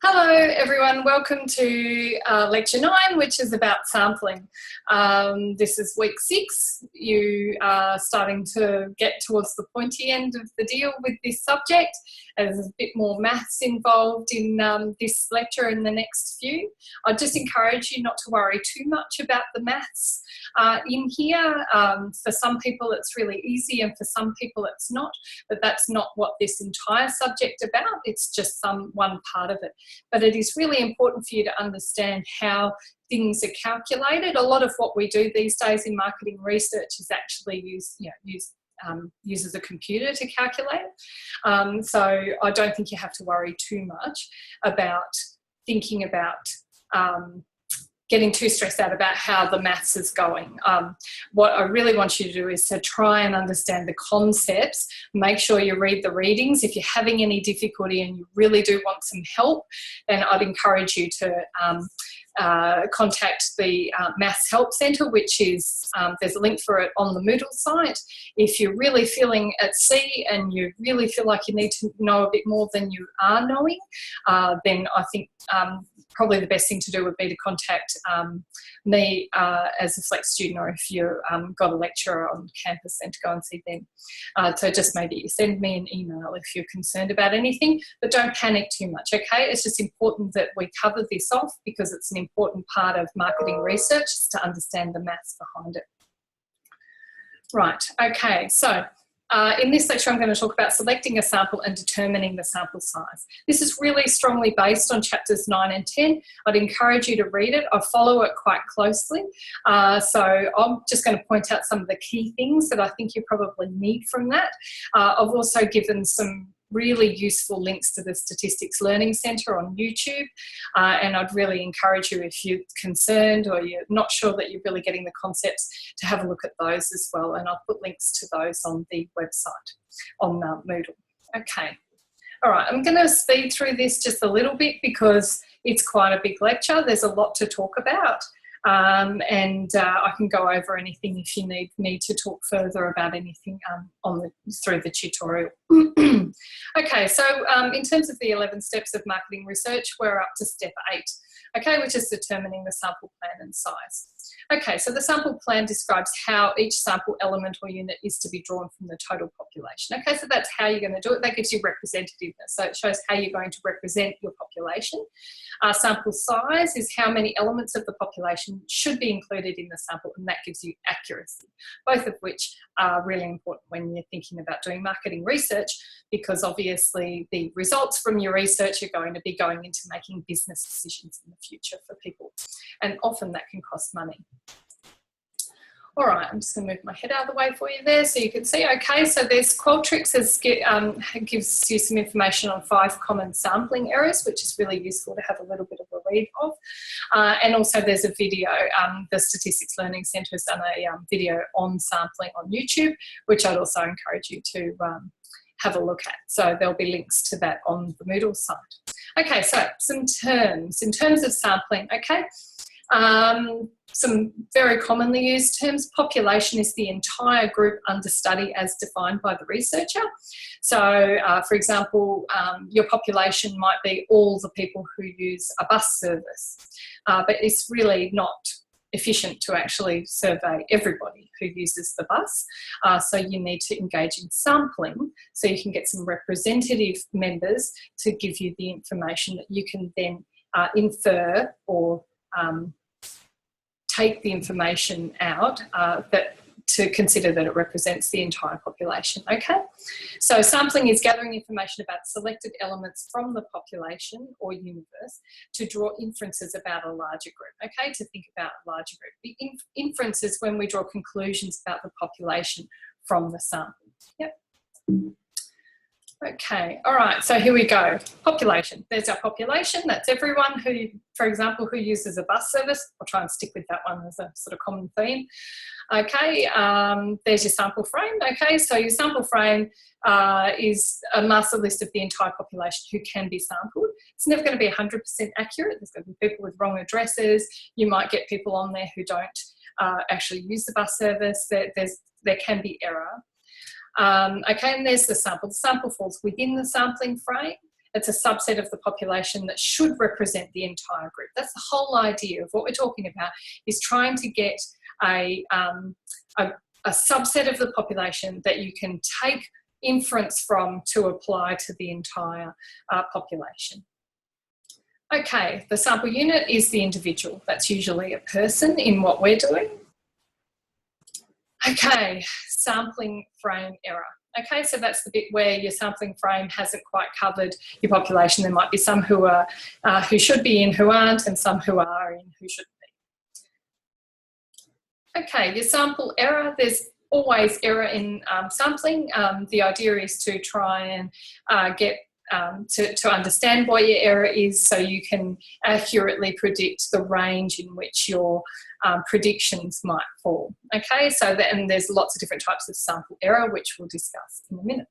Hello everyone, welcome to lecture 9, which is about sampling. This is week 6. You are starting to get towards the pointy end of the deal with this subject. There's a bit more maths involved in this lecture and the next few. I just encourage you not to worry too much about the maths in here. For some people it's really easy and for some people it's not, but that's not what this entire subject is about. It's just one part of it. But it is really important for you to understand how things are calculated. A lot of what we do these days in marketing research is actually uses a computer to calculate. So I don't think you have to worry too much about thinking about getting too stressed out about how the maths is going. What I really want you to do is to try and understand the concepts. Make sure you read the readings. If you're having any difficulty and you really do want some help, then I'd encourage you to contact the Maths Help Centre, which is, there's a link for it on the Moodle site. If you're really feeling at sea and you really feel like you need to know a bit more than you are knowing, then I think probably the best thing to do would be to contact me as a Flex student, or if you've got a lecturer on campus, then to go and see them. So just maybe send me an email if you're concerned about anything, but don't panic too much, okay? It's just important that we cover this off because it's an important part of marketing research, is to understand the maths behind it. Right, okay, so in this lecture, I'm going to talk about selecting a sample and determining the sample size. This is really strongly based on chapters 9 and 10. I'd encourage you to read it. I follow it quite closely. So I'm just going to point out some of the key things that I think you probably need from that. I've also given some really useful links to the Statistics Learning Centre on YouTube, and I'd really encourage you, if you're concerned or you're not sure that you're really getting the concepts, to have a look at those as well, and I'll put links to those on the website on Moodle. Okay, all right, I'm going to speed through this just a little bit because it's quite a big lecture. There's a lot to talk about. I can go over anything if you need me to talk further about anything through the tutorial. Okay, so in terms of the 11 steps of marketing research, we're up to step 8, okay, which is determining the sample plan and size. Okay, so the sample plan describes how each sample element or unit is to be drawn from the total population. Okay, so that's how you're going to do it. That gives you representativeness. So it shows how you're going to represent your population. Sample size is how many elements of the population should be included in the sample, and that gives you accuracy, both of which are really important when you're thinking about doing marketing research, because obviously the results from your research are going to be going into making business decisions in the future for people, and often that can cost money. All right, I'm just going to move my head out of the way for you there so you can see. Okay, so there's Qualtrics gives you some information on 5 common sampling errors, which is really useful to have a little bit of a read of. And also there's a video, the Statistics Learning Centre has done a video on sampling on YouTube, which I'd also encourage you to have a look at. So there'll be links to that on the Moodle site. Okay, so some terms. In terms of sampling, okay, some very commonly used terms. Population is the entire group under study as defined by the researcher. So, for example, your population might be all the people who use a bus service, but it's really not efficient to actually survey everybody who uses the bus. So you need to engage in sampling so you can get some representative members to give you the information that you can then infer or take the information out to consider that it represents the entire population, okay? So sampling is gathering information about selected elements from the population or universe to draw inferences about a larger group, okay? To think about a larger group. The inference is when we draw conclusions about the population from the sample, yep. Okay, all right, so here we go. Population. There's our population. That's everyone who, for example, who uses a bus service. I'll try and stick with that one as a sort of common theme. Okay, there's your sample frame. Okay, so your sample frame is a master list of the entire population who can be sampled. It's never going to be 100% accurate. There's going to be people with wrong addresses. You might get people on there who don't actually use the bus service. There can be error. Okay, and there's the sample. The sample falls within the sampling frame. It's a subset of the population that should represent the entire group. That's the whole idea of what we're talking about, is trying to get a subset of the population that you can take inference from to apply to the entire population. Okay, the sample unit is the individual. That's usually a person in what we're doing. Okay, sampling frame error. Okay, so that's the bit where your sampling frame hasn't quite covered your population. There might be some who are who should be in who aren't, and some who are in who shouldn't be. Okay, your sample error. There's always error in sampling. The idea is to try and get to understand what your error is, so you can accurately predict the range in which your predictions might fall. Okay, so and there's lots of different types of sample error, which we'll discuss in a minute.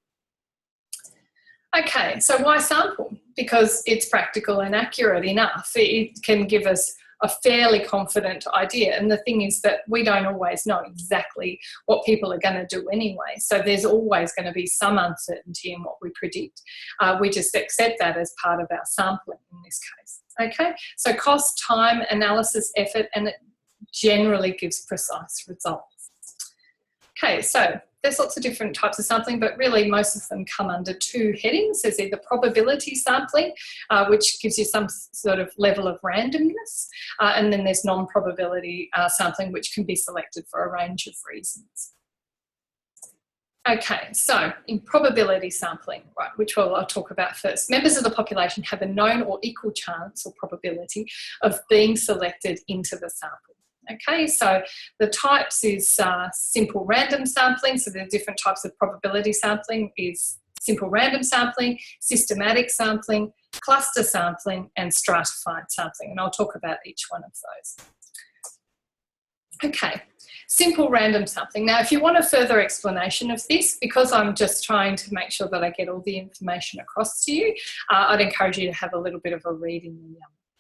Okay, so why sample? Because it's practical and accurate enough. It can give us a fairly confident idea. And the thing is that we don't always know exactly what people are going to do anyway. So there's always going to be some uncertainty in what we predict. We just accept that as part of our sampling in this case. Okay, so cost, time, analysis, effort, and it generally gives precise results. Okay, so there's lots of different types of sampling, but really most of them come under two headings. There's either probability sampling, which gives you some sort of level of randomness, and then there's non-probability sampling, which can be selected for a range of reasons. Okay, so in probability sampling, right, which I'll talk about first, members of the population have a known or equal chance or probability of being selected into the sample. Okay, so the types is simple random sampling. So the different types of probability sampling is simple random sampling, systematic sampling, cluster sampling, and stratified sampling. And I'll talk about each one of those. Okay, simple random sampling. Now, if you want a further explanation of this, because I'm just trying to make sure that I get all the information across to you, I'd encourage you to have a little bit of a read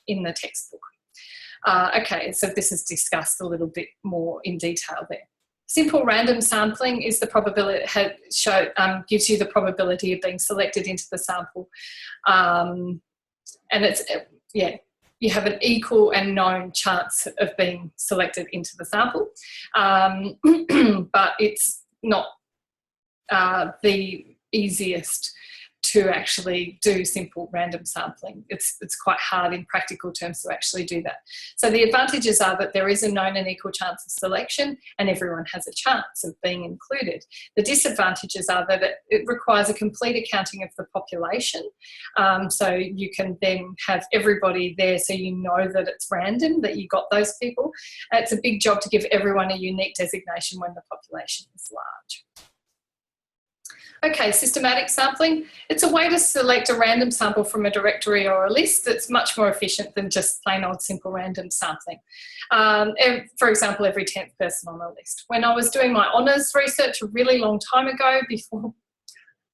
in the textbook. Okay, so this is discussed a little bit more in detail there. Simple random sampling is the probability, gives you the probability of being selected into the sample. And it's, yeah, you have an equal and known chance of being selected into the sample. But it's not the easiest to actually do simple random sampling. It's quite hard in practical terms to actually do that. So the advantages are that there is a known and equal chance of selection and everyone has a chance of being included. The disadvantages are that it requires a complete accounting of the population. So you can then have everybody there so you know that it's random, that you got those people. It's a big job to give everyone a unique designation when the population is large. Okay, systematic sampling. It's a way to select a random sample from a directory or a list that's much more efficient than just plain old simple random sampling. For example, every 10th person on a list. When I was doing my honours research a really long time ago,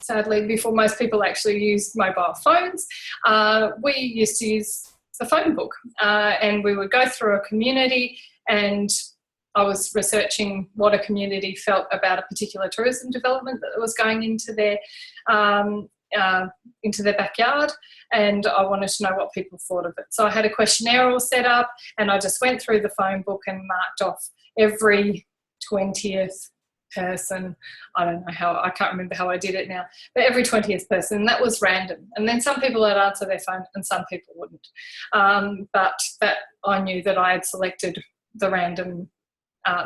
sadly, before most people actually used mobile phones, we used to use the phone book, and we would go through a community, and I was researching what a community felt about a particular tourism development that was going into their backyard, and I wanted to know what people thought of it. So I had a questionnaire all set up, and I just went through the phone book and marked off every 20th person. I don't know how, I can't remember how I did it now, but every 20th person, and that was random. And then some people would answer their phone and some people wouldn't. But that I knew that I had selected the random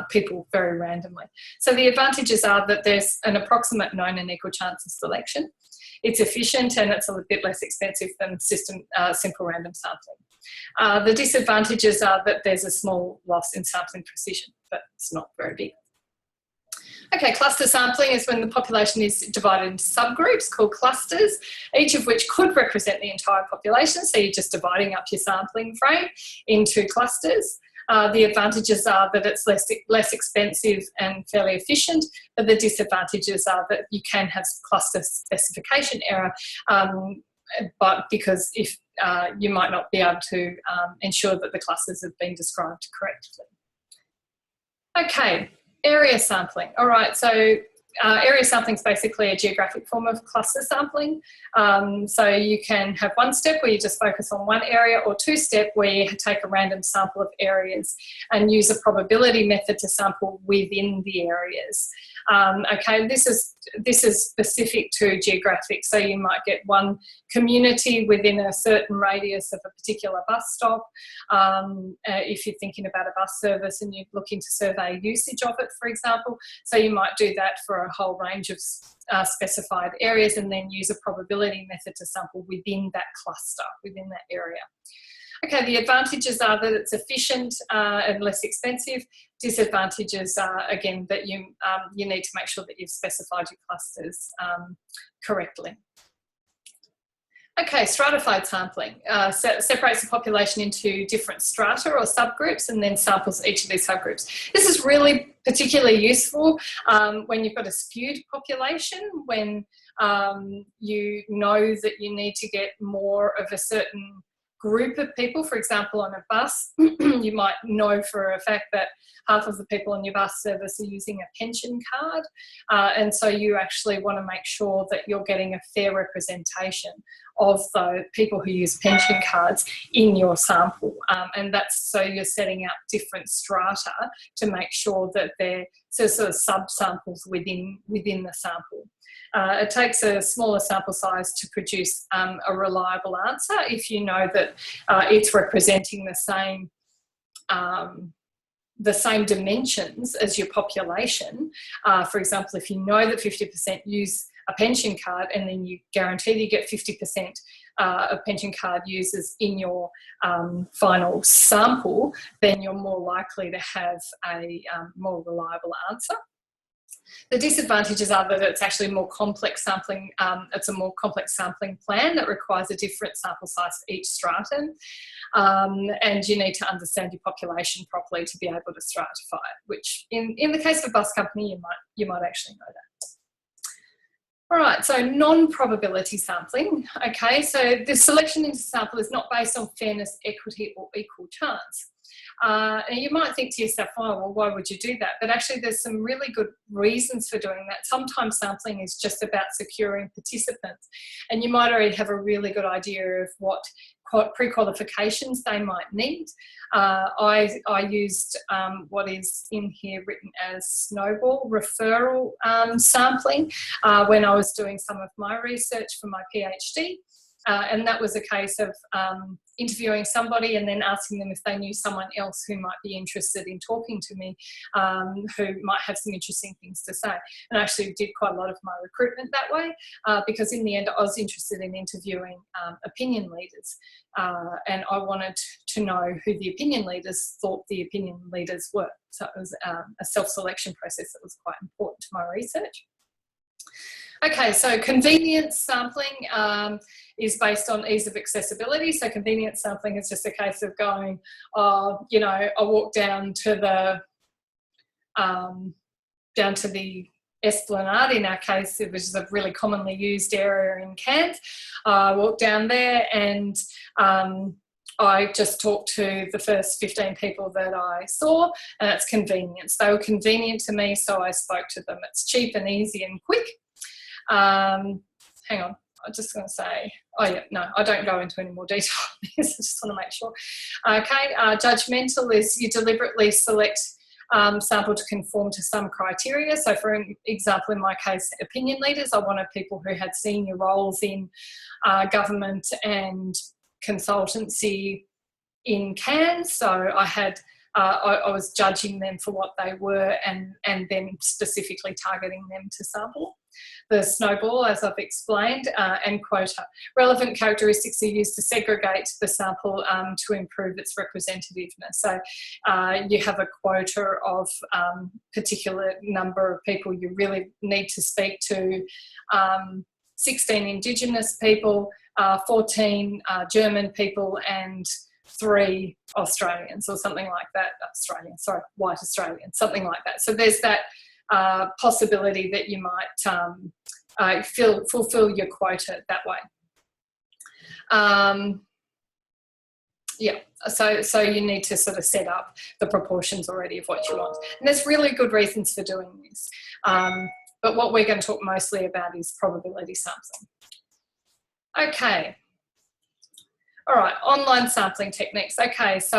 people very randomly. So the advantages are that there's an approximate known and equal chance of selection. It's efficient and it's a bit less expensive than simple random sampling. The disadvantages are that there's a small loss in sampling precision, but it's not very big. Okay, cluster sampling is when the population is divided into subgroups called clusters, each of which could represent the entire population. So you're just dividing up your sampling frame into clusters. The advantages are that it's less expensive and fairly efficient, but the disadvantages are that you can have cluster specification error, but because if you might not be able to ensure that the clusters have been described correctly. Okay, area sampling. All right, so area sampling is basically a geographic form of cluster sampling. So you can have one step where you just focus on one area, or two-step where you take a random sample of areas and use a probability method to sample within the areas. Okay, this is specific to geographic, so you might get one community within a certain radius of a particular bus stop. If you're thinking about a bus service and you're looking to survey usage of it, for example, so you might do that for a whole range of specified areas, and then use a probability method to sample within that cluster, within that area. Okay, the advantages are that it's efficient and less expensive. Disadvantages are, again, that you need to make sure that you've specified your clusters correctly. Okay, stratified sampling separates the population into different strata or subgroups, and then samples each of these subgroups. This is really particularly useful when you've got a skewed population, when you know that you need to get more of a certain group of people. For example, on a bus, you might know for a fact that half of the people on your bus service are using a pension card, and so you actually want to make sure that you're getting a fair representation of the people who use pension cards in your sample, and that's so you're setting up different strata to make sure that they're sort of sub-samples within the sample. It takes a smaller sample size to produce a reliable answer if you know that it's representing the same dimensions as your population. For example, if you know that 50% use a pension card, and then you guarantee that you get 50% of pension card users in your final sample, then you're more likely to have a more reliable answer. The disadvantages are that it's actually more complex sampling. It's a more complex sampling plan that requires a different sample size for each stratum, and you need to understand your population properly to be able to stratify it, which in the case of a bus company, you might actually know that. All right, so non-probability sampling. Okay, so the selection into sample is not based on fairness, equity, or equal chance. And you might think to yourself, oh, well, why would you do that? But actually there's some really good reasons for doing that. Sometimes sampling is just about securing participants, and you might already have a really good idea of what pre-qualifications they might need. I used what is in here written as snowball referral sampling when I was doing some of my research for my PhD. And that was a case of interviewing somebody and then asking them if they knew someone else who might be interested in talking to me, who might have some interesting things to say. And I actually did quite a lot of my recruitment that way, because in the end I was interested in interviewing opinion leaders, and I wanted to know who the opinion leaders thought the opinion leaders were. So it was a self-selection process that was quite important to my research. Okay, so convenience sampling is based on ease of accessibility. So convenience sampling is just a case of going, you know, I walk down to the Esplanade, in our case, which is a really commonly used area in Cairns. I walk down there and I just talked to the first 15 people that I saw, and it's convenience. They were convenient to me, so I spoke to them. It's cheap and easy and quick. Hang on, I'm just going to say, oh yeah, no, I don't go into any more detail on this, I just want to make sure. Okay, judgmental is you deliberately select sample to conform to some criteria. So for example, in my case, opinion leaders, I wanted people who had senior roles in government and consultancy in Cairns. So I had I was judging them for what they were and then specifically targeting them to sample. The snowball, as I've explained, and quota. Relevant characteristics are used to segregate the sample to improve its representativeness. So you have a quota of particular number of people you really need to speak to. 16 Indigenous people, 14 German people, and 3 Australians, or something like that. White Australians, something like that. So there's that possibility that you might fulfill your quota that way. Yeah, so you need to sort of set up the proportions already of what you want. And there's really good reasons for doing this. but what we're going to talk mostly about is probability sampling. Okay. All right, online sampling techniques. Okay, so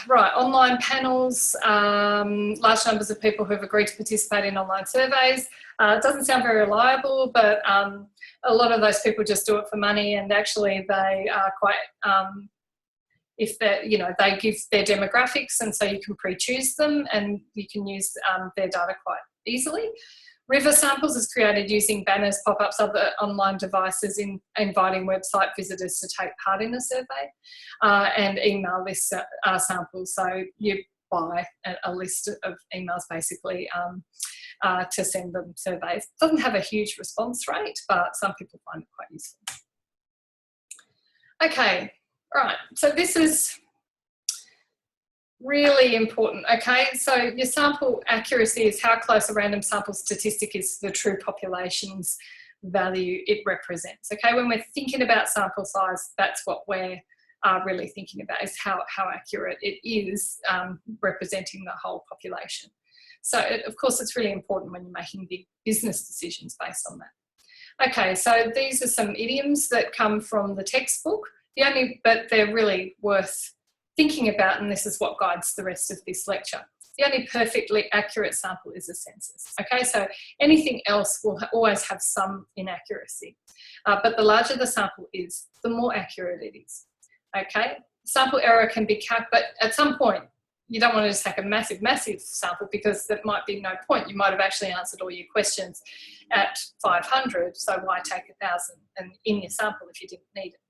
right, online panels, large numbers of people who have agreed to participate in online surveys. It doesn't sound very reliable, but a lot of those people just do it for money, and actually they are quite, if they, you know, they give their demographics, and so you can pre-choose them and you can use their data quite easily. River Samples is created using banners, pop-ups, other online devices, inviting website visitors to take part in a survey, and email list samples. So you buy a list of emails basically to send them surveys. It doesn't have a huge response rate, but some people find it quite useful. Okay, right, so this is really important. Okay, so your sample accuracy is how close a random sample statistic is to the true population's value it represents. Okay, when we're thinking about sample size, that's what we're really thinking about, is how accurate it is representing the whole population. So of course it's really important when you're making big business decisions based on that. Okay, so these are some idioms that come from the textbook, but they're really worth thinking about, and this is what guides the rest of this lecture. The only perfectly accurate sample is a census. Okay, so anything else will always have some inaccuracy, but the larger the sample is, the more accurate it is. Okay, sample error can be capped, but at some point you don't want to just take a massive sample, because there might be no point. You might have actually answered all your questions at 500, so why take 1,000 in your sample if you didn't need it?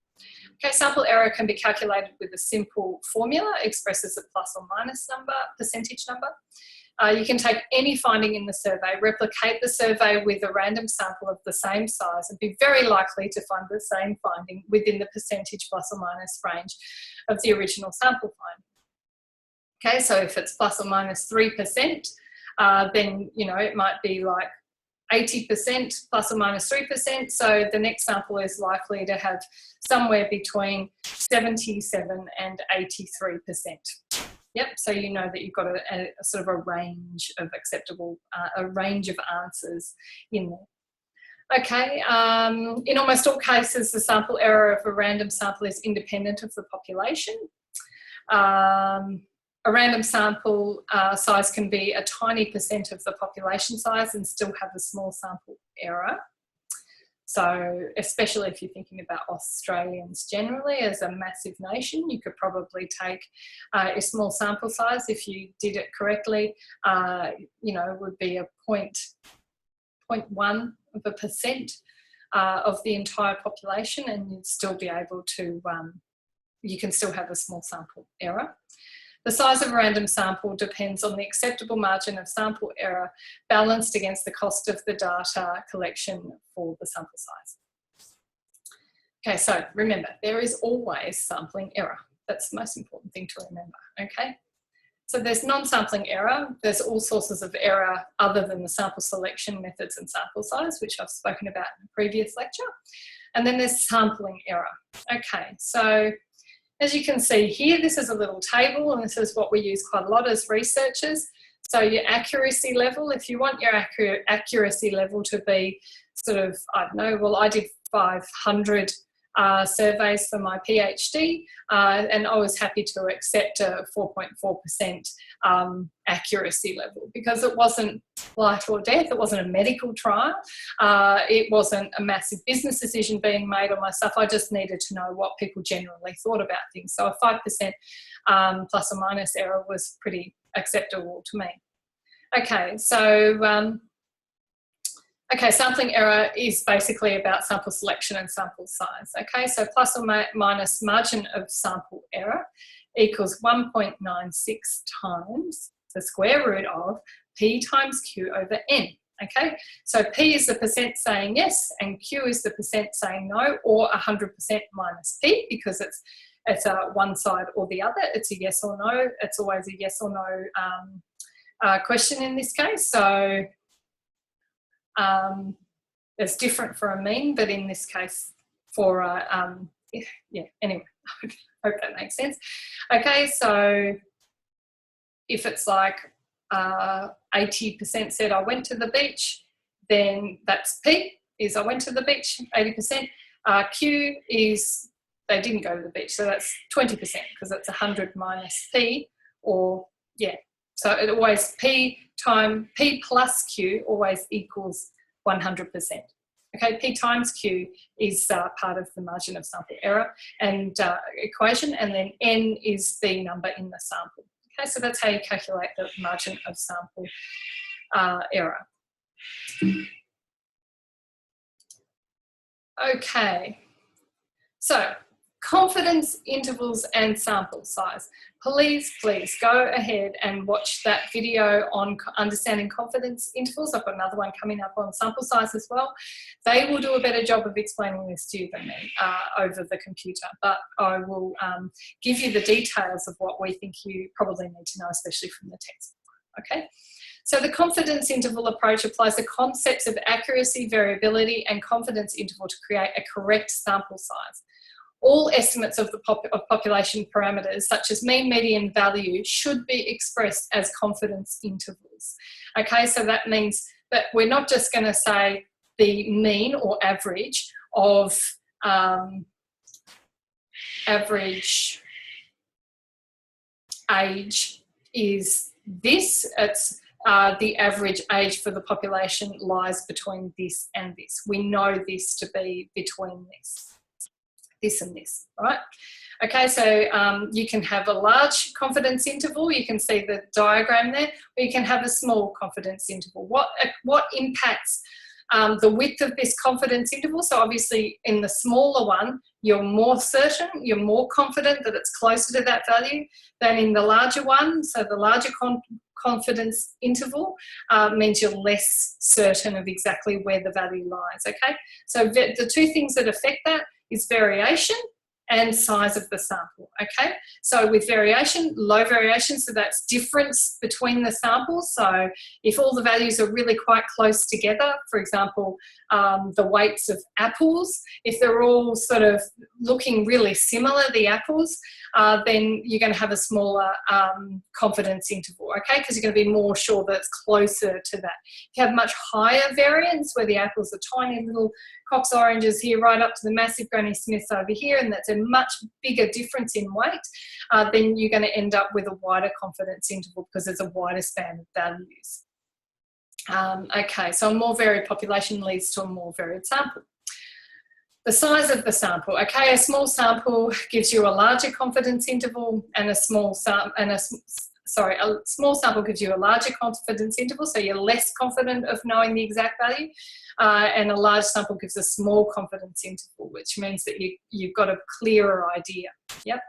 Okay, sample error can be calculated with a simple formula, expresses a plus or minus percentage number. You can take any finding in the survey, replicate the survey with a random sample of the same size, and be very likely to find the same finding within the percentage plus or minus range of the original sample finding. Okay, so if it's plus or minus 3%, then, you know, it might be like 80% plus or minus 3%, so the next sample is likely to have somewhere between 77 and 83%. Yep, so you know that you've got a sort of a range of acceptable, a range of answers in there. Okay, in almost all cases, the sample error of a random sample is independent of the population. A random sample size can be a tiny percent of the population size and still have a small sample error. So especially if you're thinking about Australians generally as a massive nation, you could probably take a small sample size if you did it correctly, you know, would be a 0.1% of the entire population, and you'd still be able to, you can still have a small sample error. The size of a random sample depends on the acceptable margin of sample error balanced against the cost of the data collection for the sample size. Okay, so remember, there is always sampling error. That's the most important thing to remember, okay? So there's non-sampling error. There's all sources of error other than the sample selection methods and sample size, which I've spoken about in a previous lecture. And then there's sampling error. Okay, so as you can see here, this is a little table, and this is what we use quite a lot as researchers. So your accuracy level, if you want your accuracy level to be sort of, I don't know, well, I did 500 surveys for my PhD, and I was happy to accept a 4.4% accuracy level, because it wasn't life or death, it wasn't a medical trial, it wasn't a massive business decision being made on my stuff. I just needed to know what people generally thought about things. So a 5% plus or minus error was pretty acceptable to me. Okay, so okay, sampling error is basically about sample selection and sample size. Okay, so plus or minus margin of sample error equals 1.96 times the square root of P times Q over N. Okay, so P is the percent saying yes and Q is the percent saying no, or 100% minus P, because it's a one side or the other. It's a yes or no. It's always a yes or no question in this case. So it's different for a mean, but in this case for yeah, anyway, I hope that makes sense. Okay, so if it's like 80% said I went to the beach, then that's P, is I went to the beach, 80%. Q is they didn't go to the beach, so that's 20% because it's 100 minus P, or yeah. So it always P plus Q always equals 100%. Okay, P times Q is part of the margin of sample error and equation, and then N is the number in the sample. Okay, so that's how you calculate the margin of sample error. Okay, so confidence intervals and sample size. Please go ahead and watch that video on understanding confidence intervals. I've got another one coming up on sample size as well. They will do a better job of explaining this to you than me over the computer, but I will give you the details of what we think you probably need to know, especially from the textbook. Okay. So the confidence interval approach applies the concepts of accuracy, variability, and confidence interval to create a correct sample size. All estimates of the population parameters, such as mean, median, value, should be expressed as confidence intervals. Okay, so that means that we're not just going to say the mean or average of average age is this. It's the average age for the population lies between this and this. We know this to be between this and this, right? Okay, so you can have a large confidence interval. You can see the diagram there, or you can have a small confidence interval. What impacts the width of this confidence interval? So obviously in the smaller one, you're more certain, you're more confident that it's closer to that value than in the larger one. So the larger confidence interval means you're less certain of exactly where the value lies, okay? So the two things that affect that is variation and size of the sample, okay? So with variation, low variation, so that's difference between the samples. So if all the values are really quite close together, for example, the weights of apples, if they're all sort of looking really similar, the apples, then you're going to have a smaller confidence interval, okay? Because you're going to be more sure that it's closer to that. If you have much higher variance, where the apples are tiny little Cox oranges here right up to the massive Granny Smiths over here, and that's a much bigger difference in weight, then you're going to end up with a wider confidence interval because there's a wider span of values. Okay, so a more varied population leads to a more varied sample. The size of the sample, okay, a small sample gives you a larger confidence interval, and a small sample gives you a larger confidence interval, so you're less confident of knowing the exact value, and a large sample gives a small confidence interval, which means that you've got a clearer idea. Yep.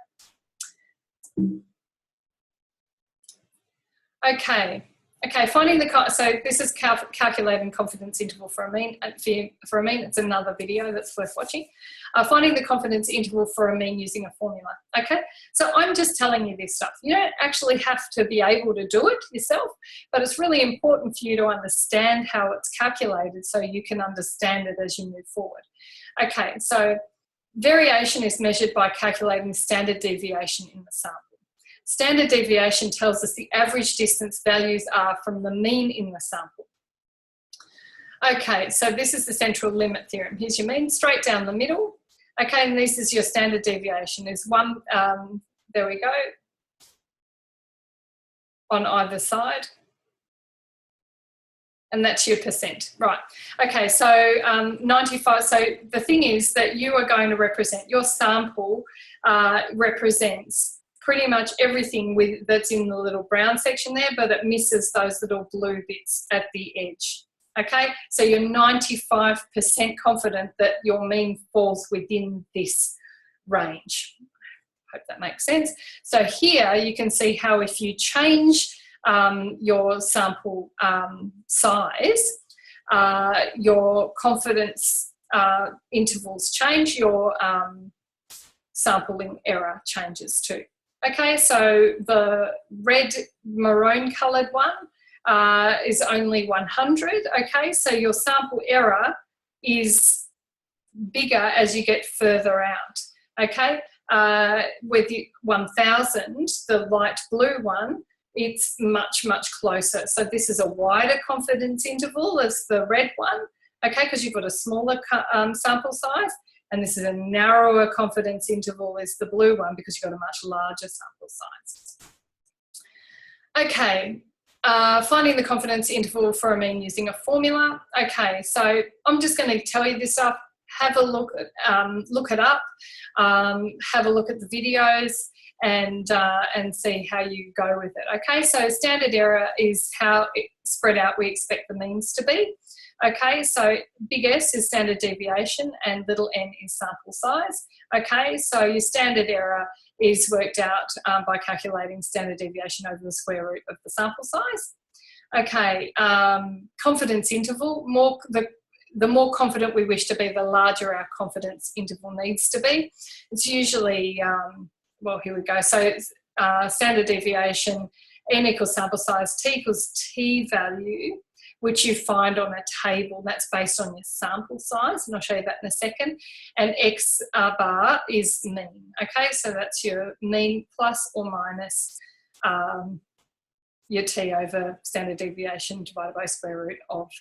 Okay, finding so this is calculating confidence interval for a mean. For a mean, it's another video that's worth watching. Finding the confidence interval for a mean using a formula. Okay, so I'm just telling you this stuff. You don't actually have to be able to do it yourself, but it's really important for you to understand how it's calculated so you can understand it as you move forward. Okay, so variation is measured by calculating standard deviation in the sample. Standard deviation tells us the average distance values are from the mean in the sample. Okay, so this is the central limit theorem. Here's your mean straight down the middle. Okay, and this is your standard deviation. There's one, there we go, on either side. And that's your percent, right? Okay, so 95, so the thing is that you are going to represent, your sample represents pretty much everything that's in the little brown section there, but it misses those little blue bits at the edge. Okay, so you're 95% confident that your mean falls within this range. Hope that makes sense. So here you can see how if you change your sample size, your confidence intervals change, your sampling error changes too. Okay, so the red maroon coloured one is only 100, okay, so your sample error is bigger as you get further out, okay. With the 1000, the light blue one, it's much, much closer. So this is a wider confidence interval as the red one, okay, because you've got a smaller sample size, and this is a narrower confidence interval is the blue one because you've got a much larger sample size. Okay, finding the confidence interval for a mean using a formula. Okay, so I'm just going to tell you this stuff. Have a look it up, have a look at the videos, and see how you go with it. Okay, so standard error is how spread out we expect the means to be. Okay, so big S is standard deviation and little n is sample size. Okay, so your standard error is worked out by calculating standard deviation over the square root of the sample size. Okay, confidence interval, the more confident we wish to be, the larger our confidence interval needs to be. It's usually, well, here we go. So it's, standard deviation, n equals sample size, t equals t value, which you find on a table. That's based on your sample size, and I'll show you that in a second. And x bar is mean, okay? So that's your mean plus or minus your t over standard deviation divided by square root of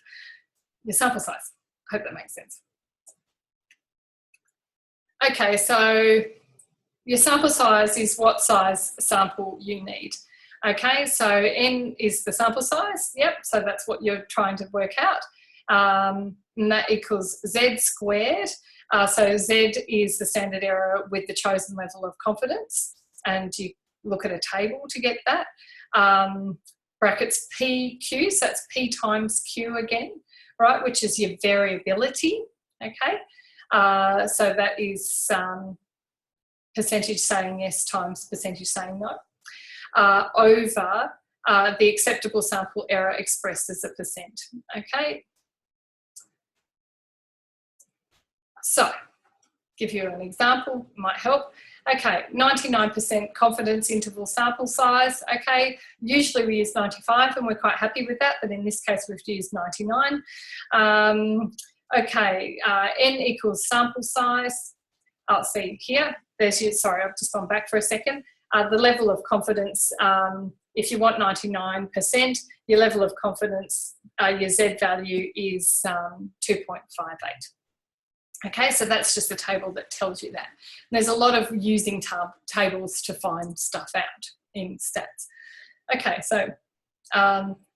your sample size. I hope that makes sense. Okay, so your sample size is what size sample you need. Okay, so n is the sample size, yep, so that's what you're trying to work out. And that equals z squared. So z is the standard error with the chosen level of confidence, and you look at a table to get that. Brackets PQ, so that's P times Q again, right, which is your variability, okay? So that is percentage saying yes times percentage saying no. Over the acceptable sample error expressed as a percent, okay? So, give you an example, might help. Okay, 99% confidence interval sample size, okay? Usually we use 95 and we're quite happy with that, but in this case we've used 99. Okay, n equals sample size. I'll see here, there's your, sorry, I've just gone back for a second. The level of confidence, if you want 99%, your level of confidence, your Z value is 2.58. Okay, so that's just a table that tells you that. And there's a lot of using tables to find stuff out in stats. Okay, so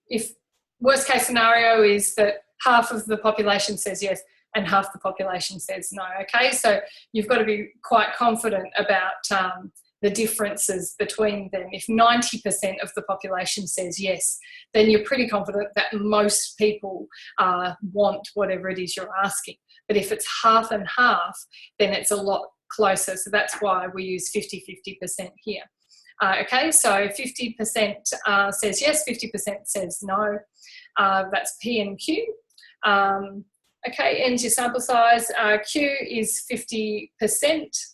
if worst case scenario is that half of the population says yes and half the population says no, okay? So you've got to be quite confident about the differences between them. If 90% of the population says yes, then you're pretty confident that most people want whatever it is you're asking. But if it's half and half, then it's a lot closer. So that's why we use 50-50% here. Okay, so 50% says yes, 50% says no. That's P and Q. Okay, and your sample size, Q is 50%.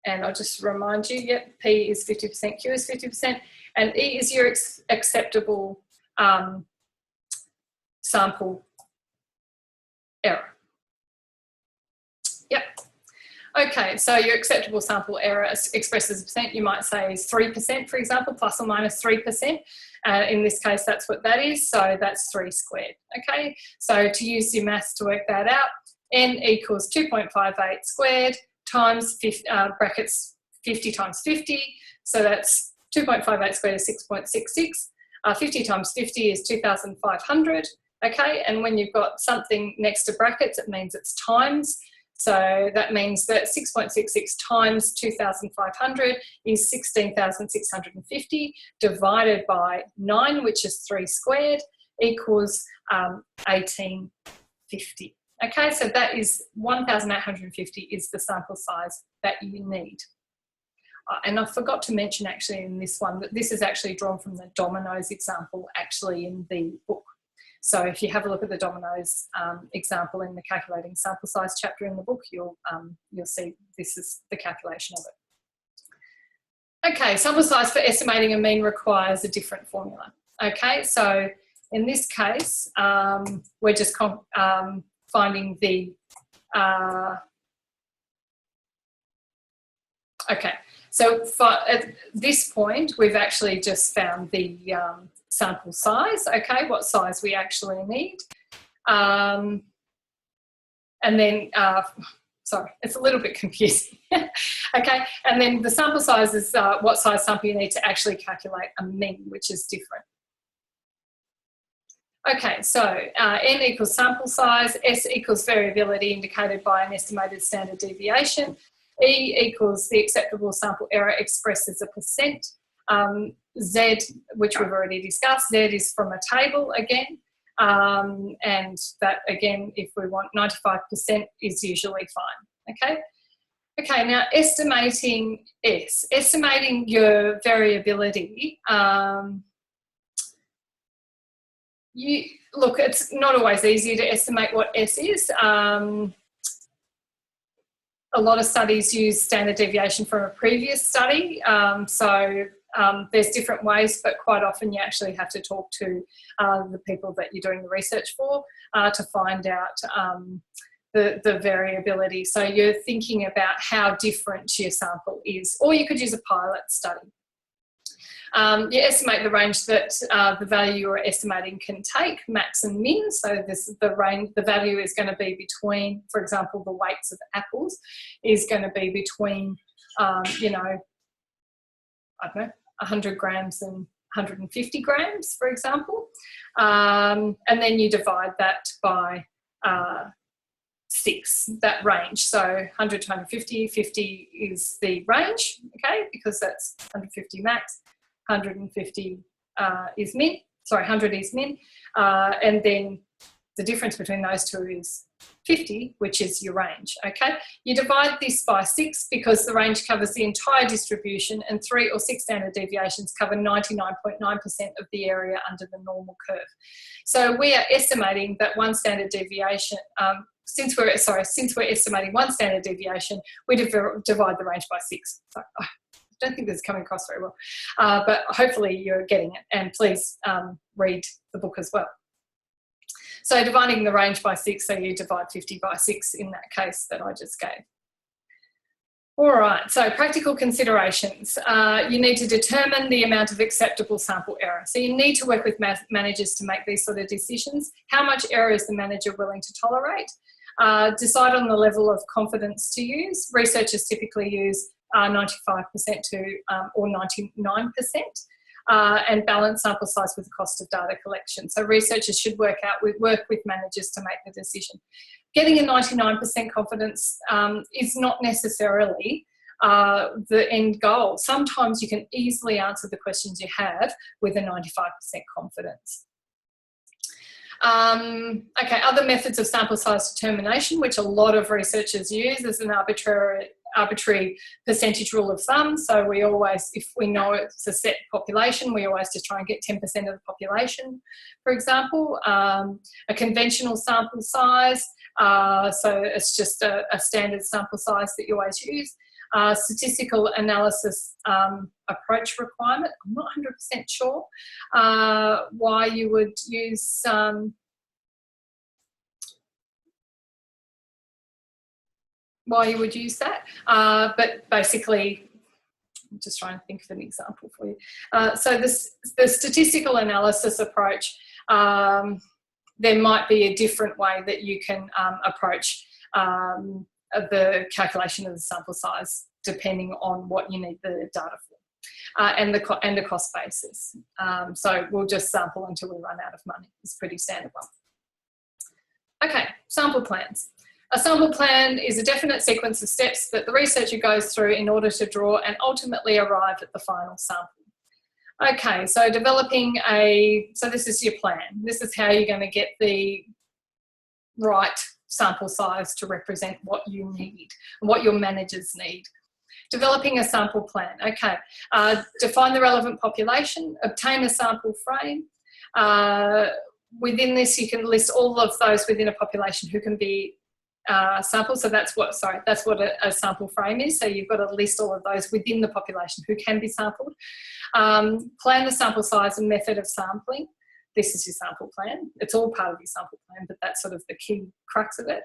And I'll just remind you, yep, P is 50%, Q is 50%, and E is your acceptable sample error. Yep. Okay, so your acceptable sample error expressed as a percent, you might say is 3%, for example, plus or minus 3%. In this case, that's what that is, so that's 3 squared, okay? So to use your maths to work that out, n equals 2.58 squared times brackets 50 times 50, so that's 2.58 squared is 6.66. 50 times 50 is 2,500, okay? And when you've got something next to brackets, it means it's times. So that means that 6.66 times 2,500 is 16,650 divided by 9, which is 3 squared, equals 1850. Okay, so that is 1,850 is the sample size that you need. And I forgot to mention actually in this one that this is actually drawn from the dominoes example actually in the book. So if you have a look at the dominoes example in the calculating sample size chapter in the book, you'll see this is the calculation of it. Okay, sample size for estimating a mean requires a different formula. Okay, so in this case, we're just finding the Okay, so at this point, we've actually just found the sample size, okay, what size we actually need. And then, sorry, it's a little bit confusing. Okay, and then the sample size is what size sample you need to actually calculate a mean, which is different. Okay, so n equals sample size, s equals variability indicated by an estimated standard deviation, e equals the acceptable sample error expressed as a percent, z, which we've already discussed, z is from a table again, and that again, if we want 95% is usually fine, okay? Okay, now estimating S, estimating your variability, look, it's not always easy to estimate what S is. A lot of studies use standard deviation from a previous study, so there's different ways, but quite often you actually have to talk to the people that you're doing the research for to find out the variability. So you're thinking about how different your sample is, or you could use a pilot study. You estimate the range that the value you're estimating can take, max and min. So the value is going to be between, for example, the weights of apples is going to be between, you know, I don't know, 100 grams and 150 grams, for example. And then you divide that by 6, that range. So 100 to 150, 50 is the range, okay, because that's 150 max. 150 is min, sorry, 100 is min, and then the difference between those two is 50, which is your range, okay? You divide this by 6 because the range covers the entire distribution and 3 or 6 standard deviations cover 99.9% of the area under the normal curve. So we are estimating that one standard deviation, since we're estimating one standard deviation, we divide the range by 6. So, I don't think this is coming across very well, but hopefully you're getting it, and please read the book as well. So dividing the range by 6, so you divide 50 by 6 in that case that I just gave. All right, so practical considerations. You need to determine the amount of acceptable sample error. So you need to work with managers to make these sort of decisions. How much error is the manager willing to tolerate? Decide on the level of confidence to use. Researchers typically use 95% to or 99%, and balance sample size with the cost of data collection. So researchers should work with managers to make the decision. Getting a 99% confidence is not necessarily the end goal. Sometimes you can easily answer the questions you have with a 95% confidence. Okay, other methods of sample size determination, which a lot of researchers use, is an arbitrary percentage rule of thumb. So we always, if we know it's a set population, we always just try and get 10% of the population, for example. A conventional sample size, so it's just a standard sample size that you always use. Statistical analysis approach requirement. I'm not 100% sure why you would use that, but basically, I'm just trying to think of an example for you. So the statistical analysis approach, there might be a different way that you can approach the calculation of the sample size depending on what you need the data for, and the cost basis. So we'll just sample until we run out of money. It's a pretty standard one. Okay, sample plans. A sample plan is a definite sequence of steps that the researcher goes through in order to draw and ultimately arrive at the final sample. Okay, so so this is your plan. This is how you're going to get the right sample size to represent what you need and what your managers need. Developing a sample plan. Okay, define the relevant population, obtain a sample frame. Within this, you can list all of those within a population who can be sampled. So that's what a sample frame is. So you've got to list all of those within the population who can be sampled. Plan the sample size and method of sampling. This is your sample plan. It's all part of your sample plan, but that's sort of the key crux of it.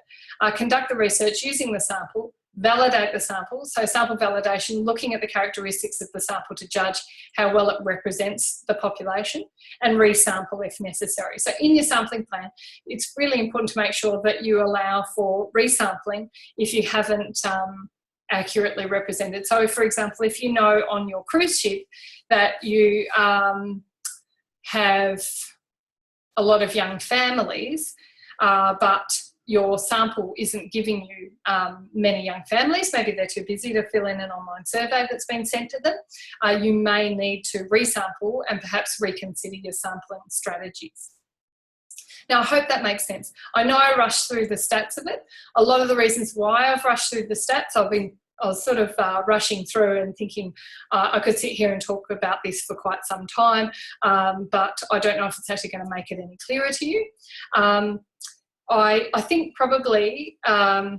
Conduct the research using the sample, validate the sample, so sample validation, looking at the characteristics of the sample to judge how well it represents the population, and resample if necessary. So in your sampling plan, it's really important to make sure that you allow for resampling if you haven't accurately represented. So for example, if you know on your cruise ship that you have a lot of young families, but your sample isn't giving you many young families, maybe they're too busy to fill in an online survey that's been sent to them, you may need to resample and perhaps reconsider your sampling strategies. Now, I hope that makes sense. I know I rushed through the stats of it. A lot of the reasons why I've rushed through the stats, I was sort of rushing through and thinking I could sit here and talk about this for quite some time, but I don't know if it's actually going to make it any clearer to you. I think probably I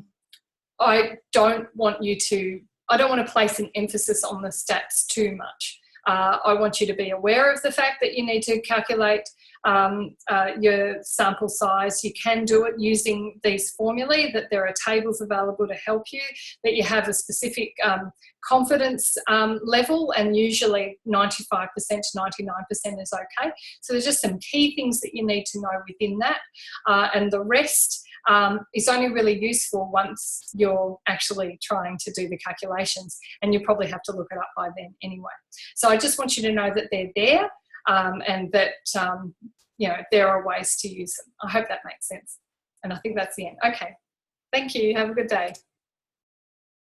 don't want to place an emphasis on the stats too much. I want you to be aware of the fact that you need to calculate your sample size. You can do it using these formulae, that there are tables available to help you, that you have a specific confidence level, and usually 95% to 99% is okay. So there's just some key things that you need to know within that, and the rest is only really useful once you're actually trying to do the calculations, and you probably have to look it up by then anyway. So I just want you to know that they're there, and that there are ways to use them. I hope that makes sense. And I think that's the end. Okay, thank you. Have a good day.